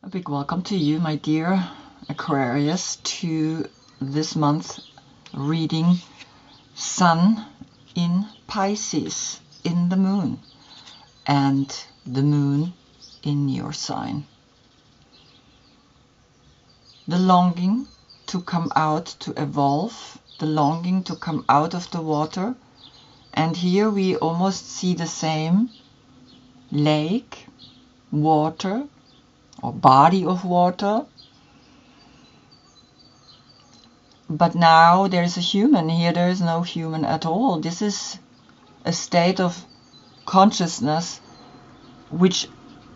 A big welcome to you, my dear Aquarius, to this month reading Sun in Pisces in the moon and the moon in your sign. The longing to come out, to evolve, the longing to come out of the water. And here we almost see the same lake, water, or body of water, but now there's a human. Here there is no human at all. This is a state of consciousness which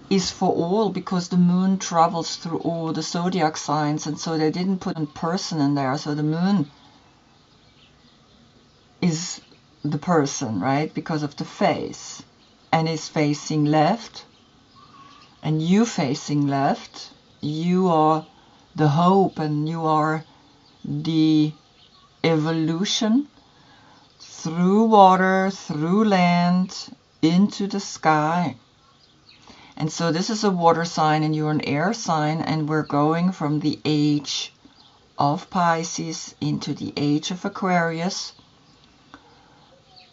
is for all, because the moon travels through all the zodiac signs, and so they didn't put a person in there. So the moon is the person, right, because of the face, and is facing left. And you facing left, you are the hope, and you are the evolution through water, through land, into the sky. And so this is a water sign and you're an air sign, and we're going from the age of Pisces into the age of Aquarius.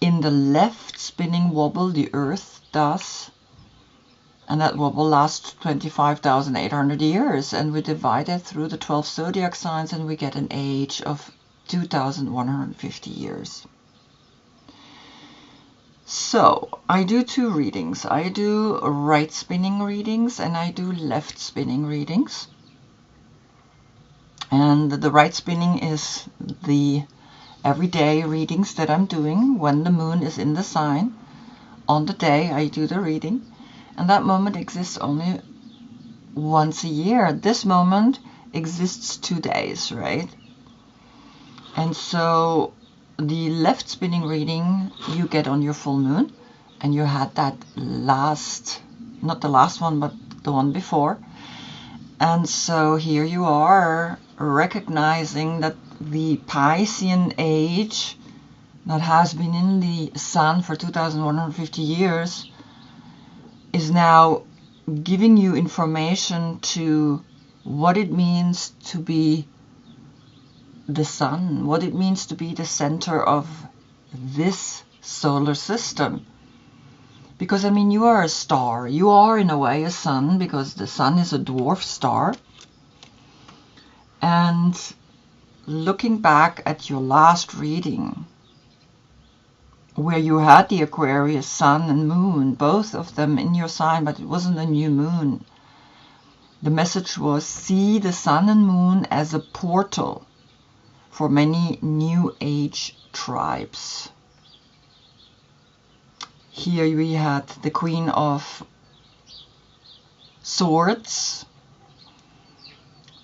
In the left spinning wobble, the earth does. And that wobble lasts 25,800 years, and we divide it through the 12 zodiac signs, and we get an age of 2,150 years. So I do two readings. I do right spinning readings and I do left spinning readings. And the right spinning is the everyday readings that I'm doing when the moon is in the sign. On the day I do the reading. And that moment exists only once a year. This moment exists 2 days, right? And so the left spinning reading you get on your full moon, and you had that last, not the last one, but the one before. And so here you are recognizing that the Piscean age that has been in the sun for 2,150 years is now giving you information to what it means to be the sun, what it means to be the center of this solar system. Because, I mean, you are a star. You are, in a way, a sun, because the sun is a dwarf star. And looking back at your last reading, where you had the Aquarius sun and moon, both of them in your sign, but it wasn't a new moon. The message was, see the sun and moon as a portal for many new age tribes. Here we had the Queen of Swords,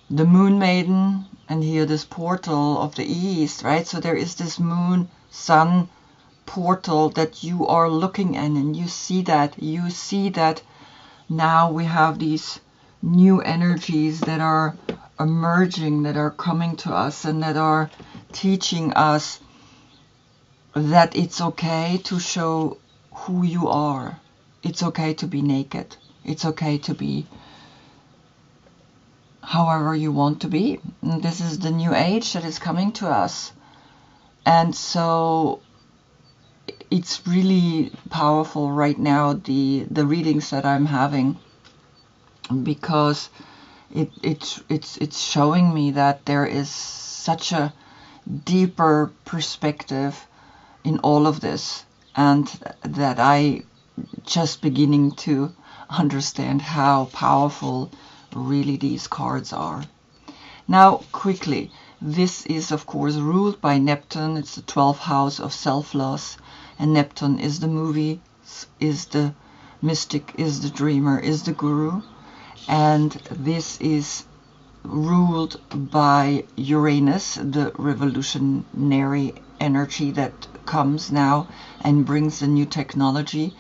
the Moon Maiden, and here this portal of the East, right? So there is this moon, sun, portal that you are looking in, and you see that now we have these new energies that are emerging, that are coming to us, and that are teaching us that it's okay to show who you are. It's okay to be naked. It's okay to be however you want to be. And this is the new age that is coming to us. And so it's really powerful right now, the readings that I'm having, because it's showing me that there is such a deeper perspective in all of this, and that I just beginning to understand how powerful really these cards are. Now, quickly, this is of course ruled by Neptune. It's the 12th house of self-loss. And Neptune is the movie, is the mystic, is the dreamer, is the guru. And this is ruled by Uranus, the revolutionary energy that comes now and brings the new technology.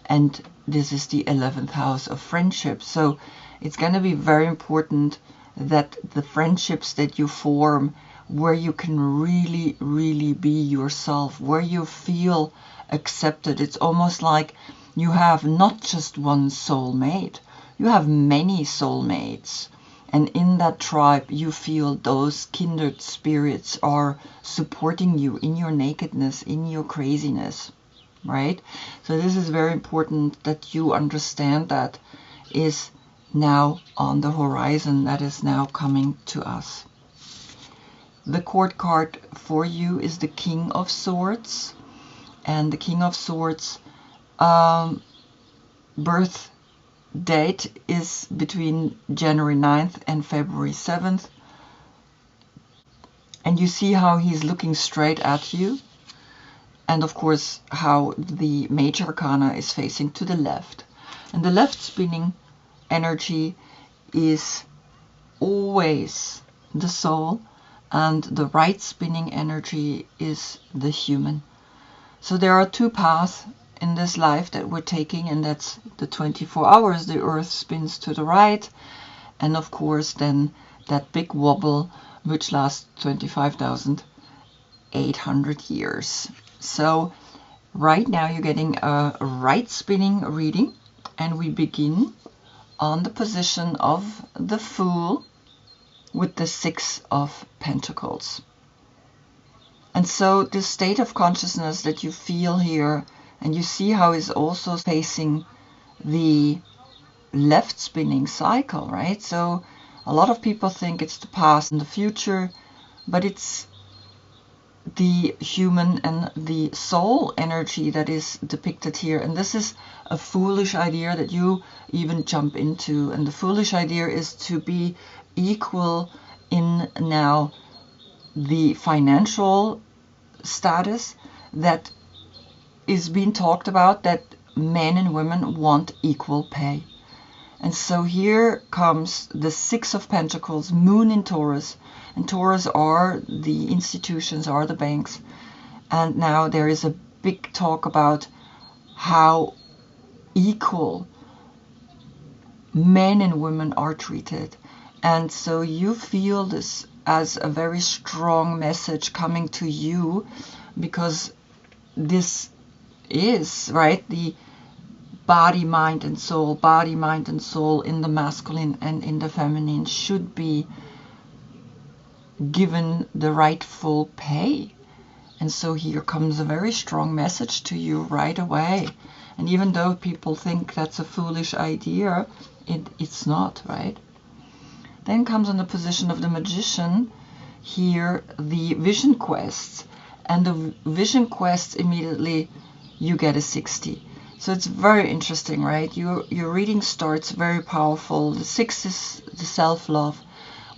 And this is the 11th house of friendship. So it's going to be very important that the friendships that you form, where you can really, really be yourself, where you feel accepted. It's almost like you have not just one soulmate, you have many soulmates. And in that tribe, you feel those kindred spirits are supporting you in your nakedness, in your craziness, right? So this is very important that you understand that is now on the horizon, that is now coming to us. The court card for you is the King of Swords. And the King of Swords birth date is between January 9th and February 7th. And you see how he's looking straight at you. And of course, how the Major Arcana is facing to the left. And the left spinning energy is always the soul. And the right spinning energy is the human. So there are two paths in this life that we're taking, and that's the 24 hours the earth spins to the right, and of course then that big wobble which lasts 25,800 years. So right now you're getting a right spinning reading, and we begin on the position of the Fool with the Six of Pentacles. And so this state of consciousness that you feel here, and you see how it's also facing the left spinning cycle, right? So a lot of people think it's the past and the future, but it's the human and the soul energy that is depicted here. And this is a foolish idea that you even jump into. And the foolish idea is to be equal in now the financial status that is being talked about, that men and women want equal pay. And so here comes the Six of Pentacles, Moon in Taurus. And Taurus are the institutions, are the banks. And now there is a big talk about how equal men and women are treated. And so you feel this as a very strong message coming to you, because this is, right, the body, mind, and soul. Body, mind, and soul in the masculine and in the feminine should be given the rightful pay. And so here comes a very strong message to you right away. And even though people think that's a foolish idea, it's not, right? Then comes on the position of the Magician here the Vision Quests. And the Vision Quests, immediately you get a 60. So it's very interesting, right? Your reading starts very powerful. The 6 is the self-love.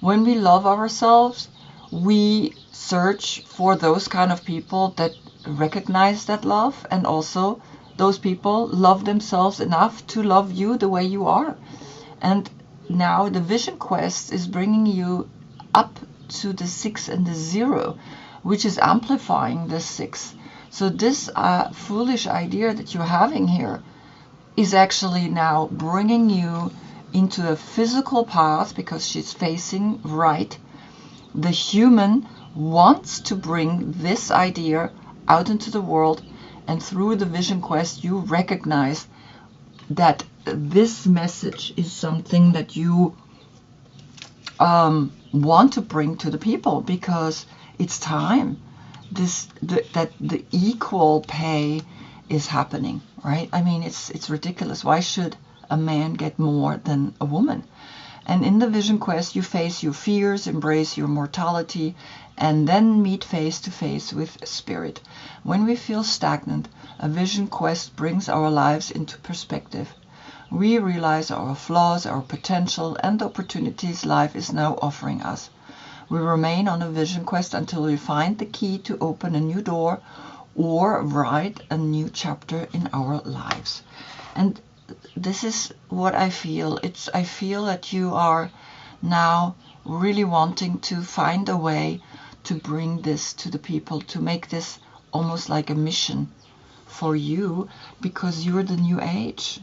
When we love ourselves, we search for those kind of people that recognize that love, and also those people love themselves enough to love you the way you are. And now the Vision Quest is bringing you up to the 6 and the 0, which is amplifying the 6. So this foolish idea that you're having here is actually now bringing you into a physical path, because she's facing right. The human wants to bring this idea out into the world, and through the Vision Quest you recognize that this message is something that you want to bring to the people, because it's time that the equal pay is happening, right? I mean, it's ridiculous. Why should a man get more than a woman? And in the Vision Quest, you face your fears, embrace your mortality, and then meet face to face with spirit. When we feel stagnant, a Vision Quest brings our lives into perspective. We realize our flaws, our potential, and the opportunities life is now offering us. We remain on a Vision Quest until we find the key to open a new door or write a new chapter in our lives. And this is what I feel. I feel that you are now really wanting to find a way to bring this to the people, to make this almost like a mission for you, because you're the new age.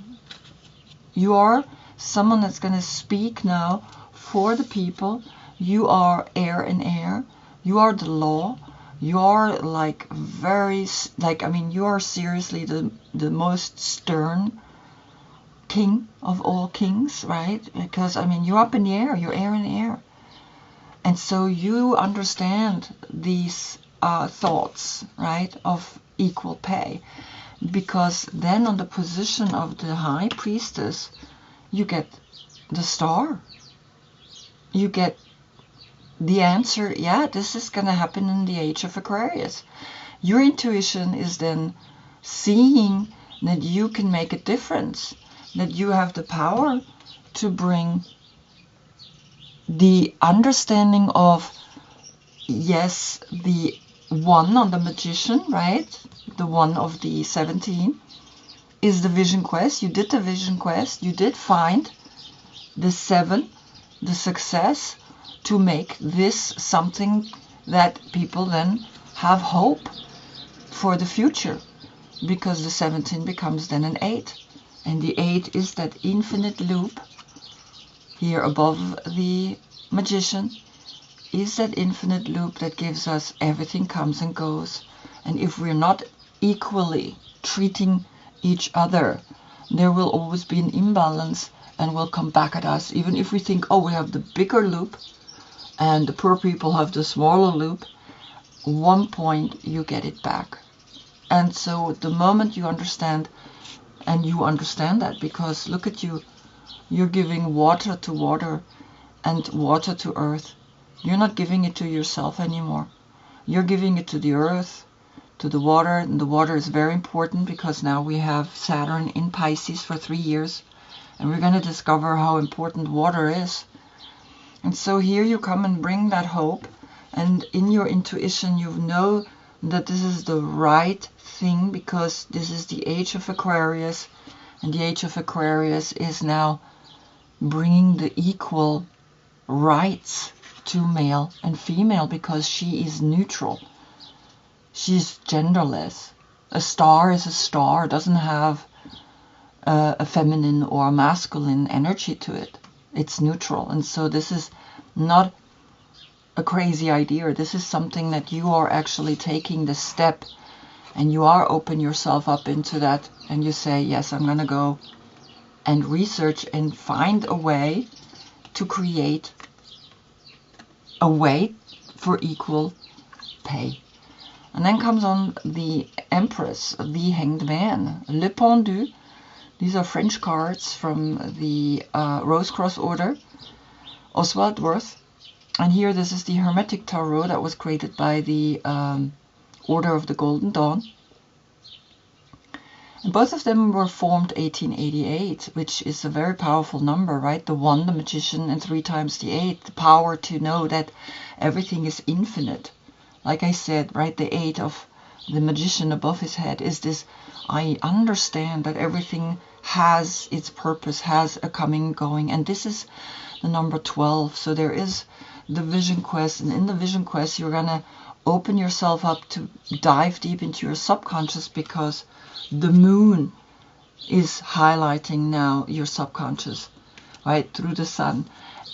You are someone that's going to speak now for the people. You are air and air. You are the law. You are like very, like, I mean, you are seriously the most stern king of all kings, right? Because, I mean, you're up in the air, you're air in the air. And so you understand these thoughts, right, of equal pay. Because then on the position of the high priestess, you get the star. You get the answer, yeah, this is going to happen in the age of Aquarius. Your intuition is then seeing that you can make a difference, that you have the power to bring the understanding of, yes, the one on the magician, right? The one of the 17 is the vision quest. You did the vision quest. You did find the 7, the success, to make this something that people then have hope for the future, because the 17 becomes then an 8, and the 8 is that infinite loop here above the magician, is that infinite loop that gives us everything comes and goes. And if we're not equally treating each other, there will always be an imbalance and will come back at us. Even if we think, oh, we have the bigger loop and the poor people have the smaller loop, one point you get it back. And so the moment you understand, and you understand that, because look at you, you're giving water to water and water to earth. You're not giving it to yourself anymore. You're giving it to the earth, to the water, and the water is very important because now we have Saturn in Pisces for 3 years, and we're going to discover how important water is. And so here you come and bring that hope, and in your intuition you know that this is the right thing, because this is the age of Aquarius, and the age of Aquarius is now bringing the equal rights to male and female, because she is neutral. She's genderless. A star is a star, doesn't have a feminine or a masculine energy to it. It's neutral. And so this is not a crazy idea. This is something that you are actually taking the step, and you are open yourself up into that, and you say, yes, I'm going to go and research and find a way to create a way for equal pay. And then comes on the Empress, the Hanged Man, Le Pendu. These are French cards from the Rose Cross Order, Oswald Wirth. And here this is the Hermetic Tarot that was created by the Order of the Golden Dawn. And both of them were formed 1888, which is a very powerful number, right? The 1, the magician, and 3 times the 8, the power to know that everything is infinite. Like I said, right, the 8 of the magician above his head is this, I understand that everything has its purpose, has a coming and going, and this is the number 12. So there is the vision quest, and in the vision quest you're going to open yourself up to dive deep into your subconscious, because the moon is highlighting now your subconscious, right, through the sun.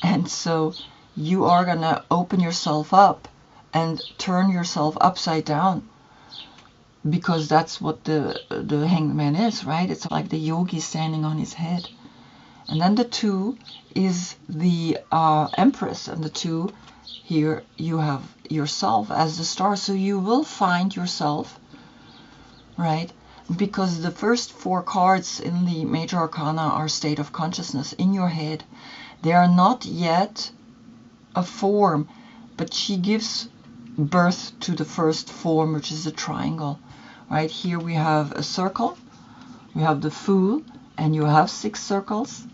And so you are going to open yourself up and turn yourself upside down, because that's what the Hanged Man is, right? It's like the yogi standing on his head. And then the 2 is the Empress, and the 2 here you have yourself as the star. So you will find yourself, right? Because the first 4 cards in the Major Arcana are state of consciousness in your head. They are not yet a form, but she gives birth to the first form, which is a triangle. Right here we have a circle, we have the Fool, and you have 6 circles.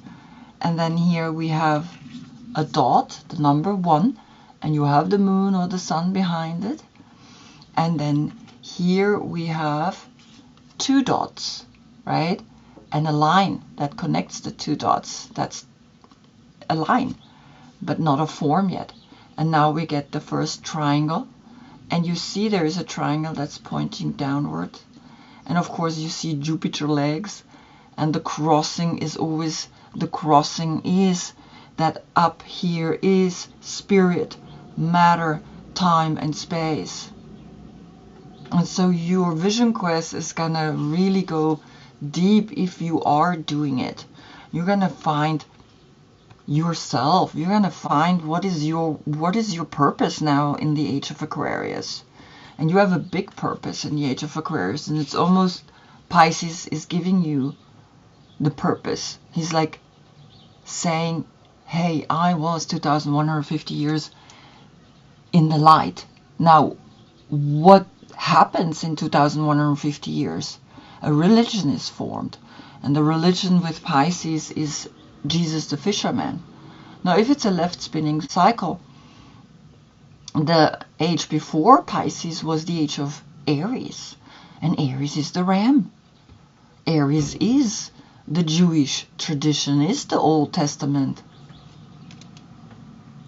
And then here we have a dot, the number 1, and you have the moon or the sun behind it. And then here we have 2 dots, right? And a line that connects the 2 dots. That's a line, but not a form yet. And now we get the first triangle. And you see there is a triangle that's pointing downward. And of course you see Jupiter legs. And the crossing is always, the crossing is that up here is spirit, matter, time, and space. And so your vision quest is gonna really go deep if you are doing it, You're going to find yourself. You're going to find what is your purpose now in the age of Aquarius. And you have a big purpose in the age of Aquarius, and it's almost Pisces is giving you the purpose. He's like saying, hey, I was 2,150 years in the light. Now, what happens in 2,150 years? A religion is formed. And the religion with Pisces is Jesus the fisherman. Now, if it's a left spinning cycle, the age before Pisces was the age of Aries. And Aries is the ram. Aries is the Jewish tradition, is the Old Testament.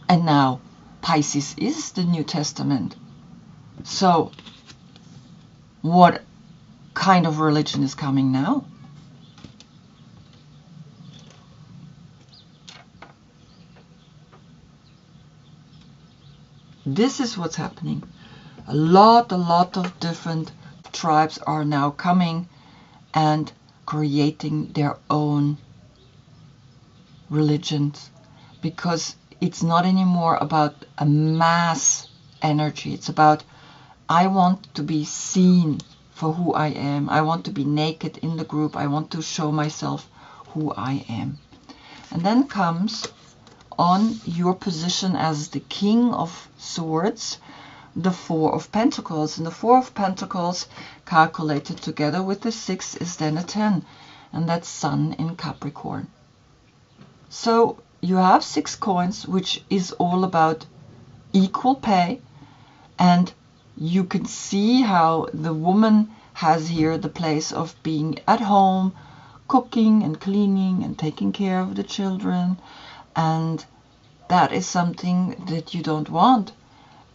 And now Pisces is the New Testament. So what kind of religion is coming now? This is what's happening. A lot of different tribes are now coming and creating their own religions, because it's not anymore about a mass energy. It's about, I want to be seen for who I am. I want to be naked in the group. I want to show myself who I am. And then comes on your position as the King of Swords, the Four of Pentacles. And the Four of Pentacles calculated together with the 6 is then a 10. And that's Sun in Capricorn. So you have 6 coins, which is all about equal pay. And you can see how the woman has here the place of being at home, cooking and cleaning and taking care of the children. And that is something that you don't want.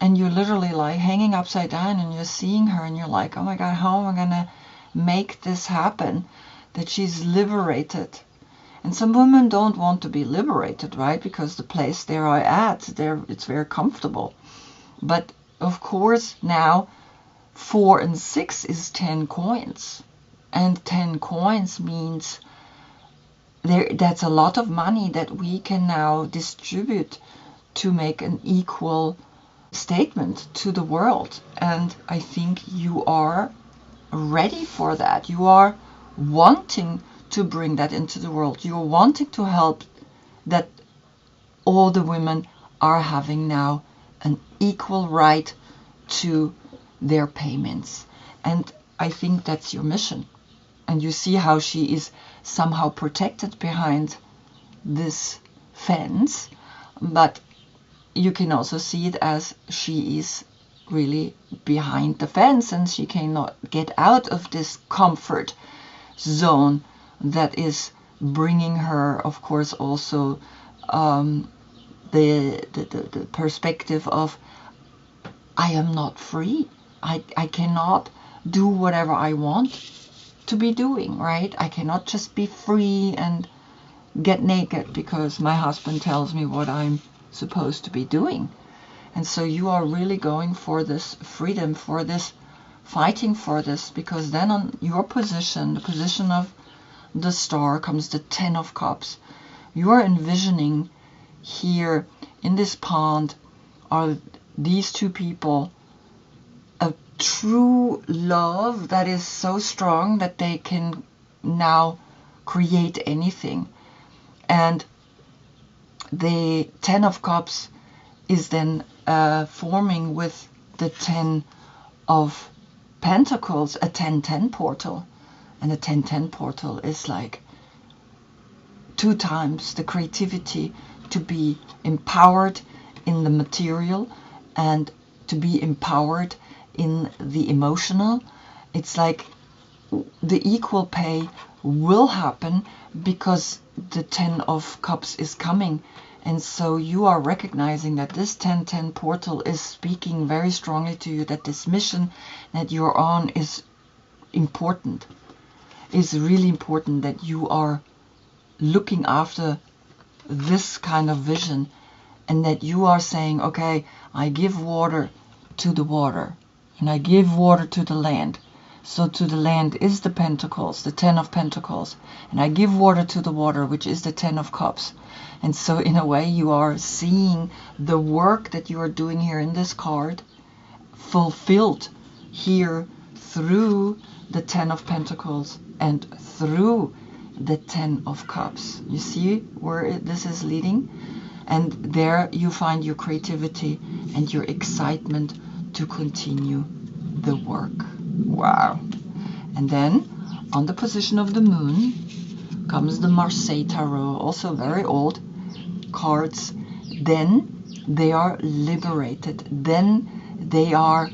And you're literally like hanging upside down, and you're seeing her and you're like, oh my God, how am I going to make this happen? That she's liberated. And some women don't want to be liberated, right? Because the place they are at, it's very comfortable. But of course now 4 and 6 is 10 coins. And 10 coins means that's a lot of money that we can now distribute to make an equal statement to the world. And I think you are ready for that. You are wanting to bring that into the world. You're wanting to help that all the women are having now an equal right to their payments. And I think that's your mission. And you see how she is somehow protected behind this fence, but you can also see it as she is really behind the fence, and she cannot get out of this comfort zone that is bringing her, of course, also the perspective of, I am not free. I cannot do whatever I want to be doing, right? I cannot just be free and get naked because my husband tells me what I'm supposed to be doing. And so you are really going for this freedom, for this, fighting for this, because then on your position, the position of the star, comes the 10 of Cups. You are envisioning here in this pond are these two people, a true love that is so strong that they can now create anything. And the 10 of Cups is then forming with the 10 of Pentacles, a 10-10 portal. And a 10-10 portal is like 2 times the creativity, to be empowered in the material and to be empowered in the emotional. It's like the equal pay will happen because the 10 of Cups is coming. And so you are recognizing that this 10-10 portal is speaking very strongly to you, that this mission that you're on is important, is really important, that you are looking after this kind of vision, and that you are saying, okay, I give water to the water and I give water to the land, So to the land is the Pentacles, the 10 of Pentacles. And I give water to the water, which is the 10 of Cups. And so in a way you are seeing the work that you are doing here in this card fulfilled here through the 10 of Pentacles and through the 10 of Cups. You see where this is leading? And there you find your creativity and your excitement to continue the work. Wow. And then on the position of the moon comes the Marseille Tarot, also very old cards. Then they are liberated. Then they are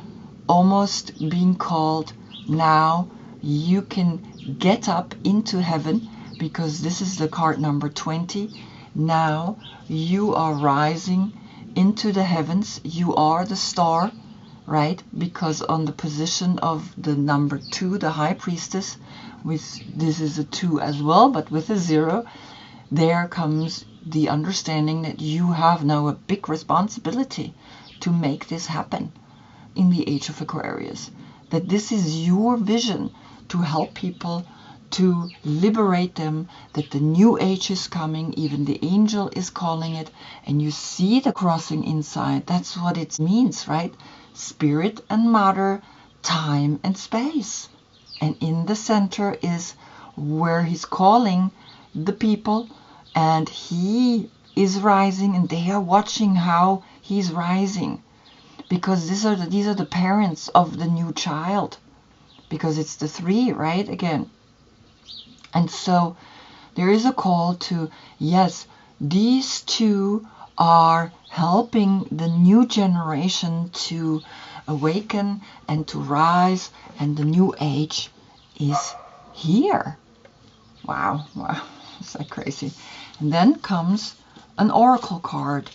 almost being called, now you can get up into heaven, because this is the card number 20. Now you are rising into the heavens. You are the star, right? Because on the position of the number 2, the High Priestess, with this is a 2 as well, but with a 0, there comes the understanding that you have now a big responsibility to make this happen in the age of Aquarius. That this is your vision to help people, to liberate them, that the new age is coming, even the angel is calling it, and you see the crossing inside. That's what it means, right? Spirit and matter, time and space. And in the center is where he's calling the people, and he is rising, and they are watching how he's rising, because these are the parents of the new child, because it's the 3, right? Again. And so there is a call to, yes, these 2 are helping the new generation to awaken and to rise, and the new age is here. Wow, wow, it's like crazy. And then comes an oracle card,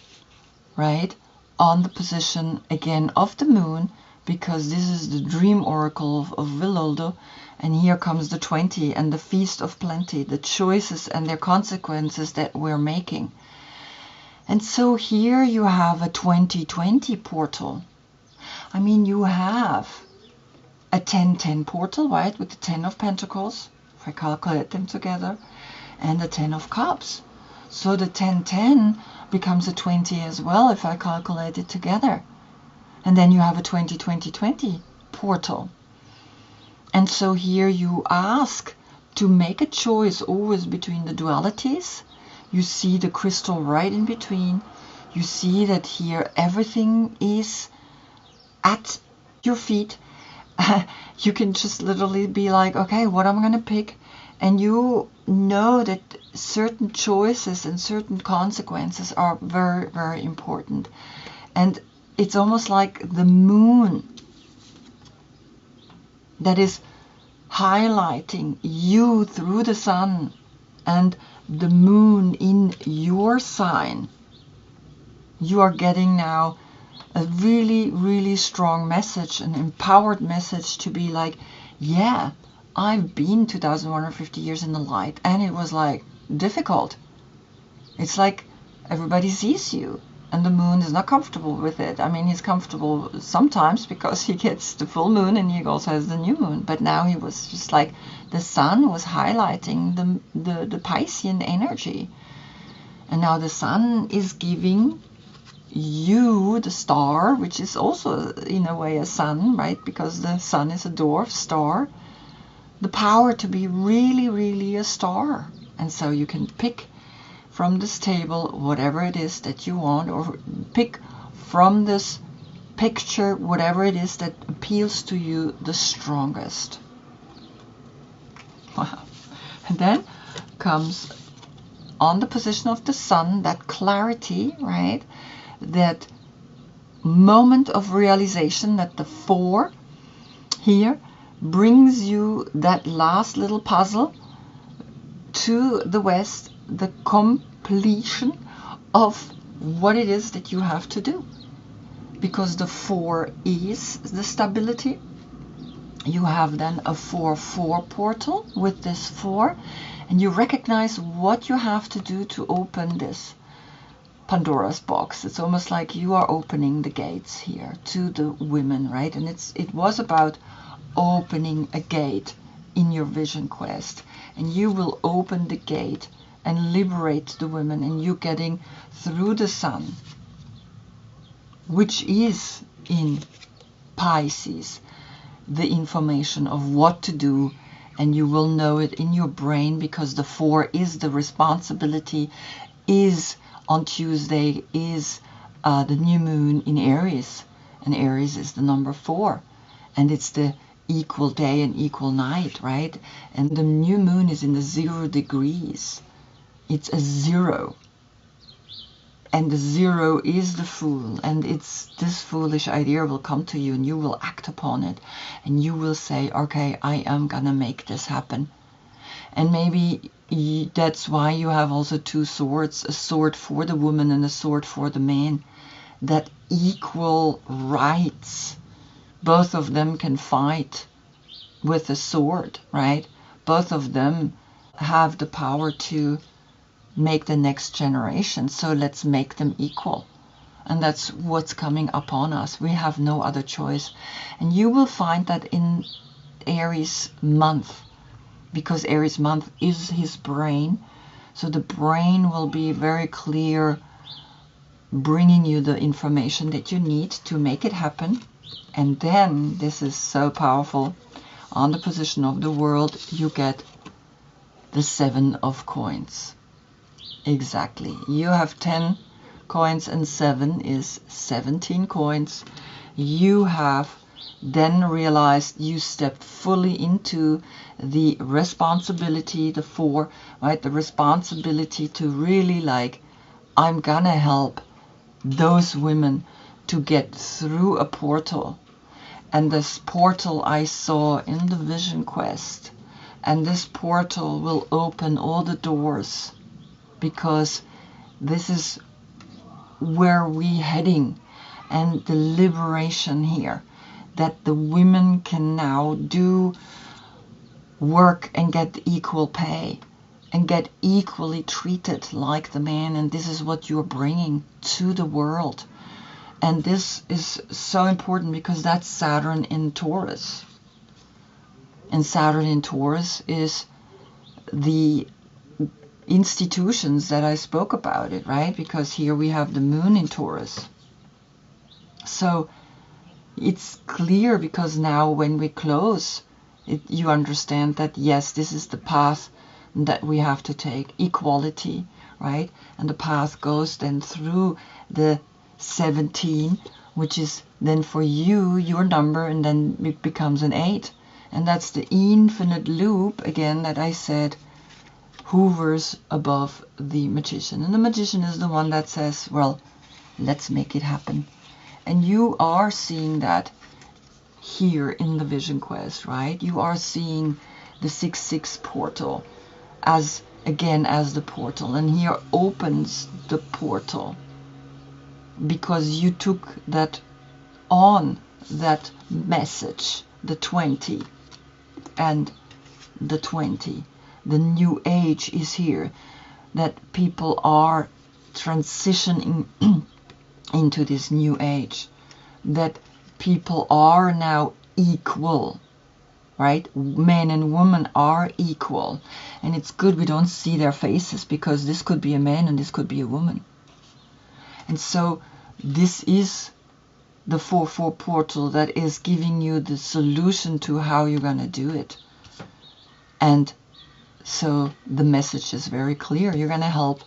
right, on the position again of the moon, because this is the dream oracle of Viloldo. And here comes the 20 and the feast of plenty, the choices and their consequences that we're making. And so here you have a 2020 portal. I mean, you have a 10-10 portal, right, with the 10 of Pentacles, if I calculate them together, and the 10 of Cups. So the 10-10 becomes a 20 as well, if I calculate it together. And then you have a 20-20-20 portal. And so here you ask to make a choice always between the dualities. You see the crystal right in between. You see that here everything is at your feet. You can just literally be like, okay, what am I going to pick? And you know that certain choices and certain consequences are very, very important. And it's almost like the moon that is highlighting you through the sun, and the moon in your sign. You are getting now a really, really strong message, an empowered message to be like, yeah, I've been 2,150 years in the light, and it was like difficult. It's like everybody sees you, and the moon is not comfortable with it. I mean, he's comfortable sometimes because he gets the full moon and he also has the new moon. But now he was just like, the sun was highlighting the Piscean energy. And now the sun is giving you, the star, which is also in a way a sun, right? Because the sun is a dwarf star, the power to be really, really a star. And so you can pick from this table whatever it is that you want, or pick from this picture whatever it is that appeals to you the strongest. Wow. And then comes on the position of the sun, that clarity, right? That moment of realization that the 4 here brings you that last little puzzle to the west, the completion of what it is that you have to do. Because the 4 is the stability. You have then a 4-4 portal with this 4, and you recognize what you have to do to open this Pandora's box. It's almost like you are opening the gates here to the women, right? And it was about opening a gate in your vision quest, and you will open the gate and liberate the women, and you getting through the sun, which is in Pisces, the information of what to do, and you will know it in your brain, because the 4 is the responsibility, is on Tuesday, is the new moon in Aries, and Aries is the number 4, and it's the equal day and equal night, right? And the new moon is in the 0 degrees. It's a 0, and the 0 is the Fool, and it's this foolish idea will come to you, and you will act upon it, and you will say, okay, I am gonna make this happen. And maybe that's why you have also 2 swords, a sword for the woman and a sword for the man, that equal rights. Both of them can fight with a sword, right? Both of them have the power to make the next generation, so let's make them equal. And that's what's coming upon us. We have no other choice. And you will find that in Aries month, because Aries month is his brain, so the brain will be very clear, bringing you the information that you need to make it happen. And then, this is so powerful, on the position of the world, you get the 7 of coins. Exactly. You have 10 coins, and 7 is 17 coins. You have then realized you stepped fully into the responsibility, the 4, right? The responsibility to really, like, I'm gonna help those women to get through a portal. And this portal I saw in the vision quest, and this portal will open all the doors, because this is where we heading, and the liberation here, that the women can now do work and get equal pay and get equally treated like the man. And this is what you're bringing to the world. And this is so important, because that's Saturn in Taurus, and Saturn in Taurus is the institutions that I spoke about it, right? Because here we have the moon in Taurus. So it's clear, because now when we close it, you understand that yes, this is the path that we have to take, equality, right? And the path goes then through the 17, which is then for you your number, and then it becomes an 8, and that's the infinite loop again that I said hovers above the magician. And the magician is the one that says, well, let's make it happen. And you are seeing that here in the vision quest, right? You are seeing the 6-6 portal as, again, as the portal, and here opens the portal, because you took that on, that message, the 20 and the 20. The new age is here, that people are transitioning into this new age, that people are now equal, right? Men and women are equal. And it's good we don't see their faces, because this could be a man and this could be a woman. And so this is the 4-4 portal that is giving you the solution to how you're going to do it. And so the message is very clear. You're going to help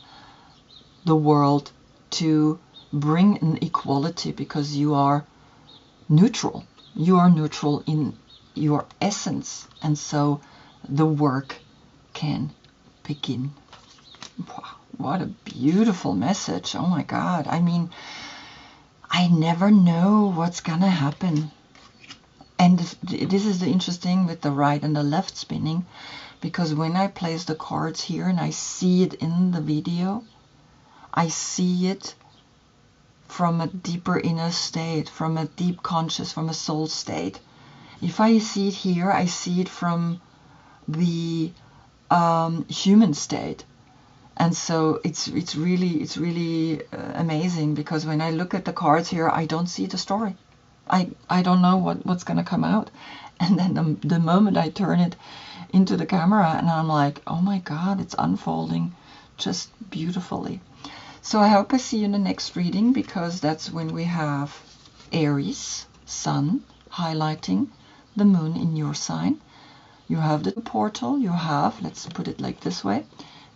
the world to bring an equality, because you are neutral. You are neutral in your essence. And so the work can begin. Wow, what a beautiful message. Oh my God. I mean, I never know what's going to happen. And this is the interesting with the right and the left spinning, because when I place the cards here and I see it in the video, I see it from a deeper inner state, from a deep conscious, from a soul state. If I see it here, I see it from the human state. And so it's really amazing, because when I look at the cards here, I don't see the story. I don't know what's going to come out. And then the moment I turn it into the camera, and I'm like, oh my God, it's unfolding just beautifully. So I hope I see you in the next reading, because that's when we have Aries, Sun, highlighting the Moon in your sign. You have the portal, you have, let's put it like this way,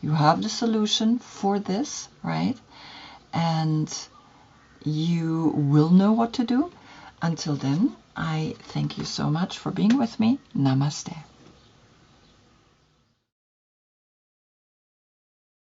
you have the solution for this, right? And you will know what to do. Until then, I thank you so much for being with me. Namaste.